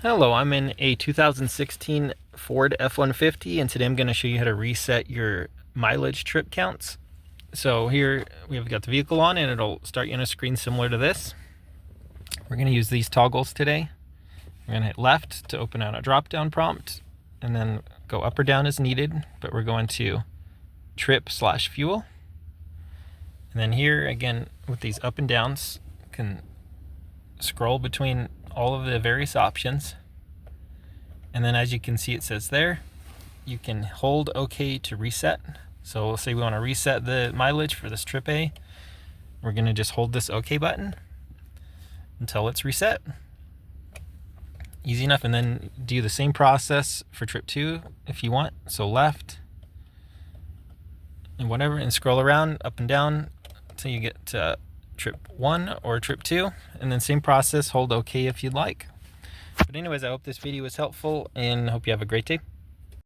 Hello, I'm in a 2016 Ford F-150 and today I'm going to show you how to reset your mileage trip counts. So here we've got the vehicle on and it'll start you on a screen similar to this. We're going to use these toggles today. We're going to hit left to open out a drop down prompt and then go up or down as needed, but we're going to trip/fuel. And then here again with these up and downs, you can scroll between all of the various options, and then as you can see it says there you can hold OK to reset. So we'll say we want to reset the mileage for this trip A. We're going to just hold this OK button until it's reset. Easy enough. And then do the same process for trip 2 if you want. So left and whatever, and scroll around up and down until you get to trip 1 or trip 2, and then same process, hold OK if you'd like. But anyways, I hope this video was helpful and hope you have a great day.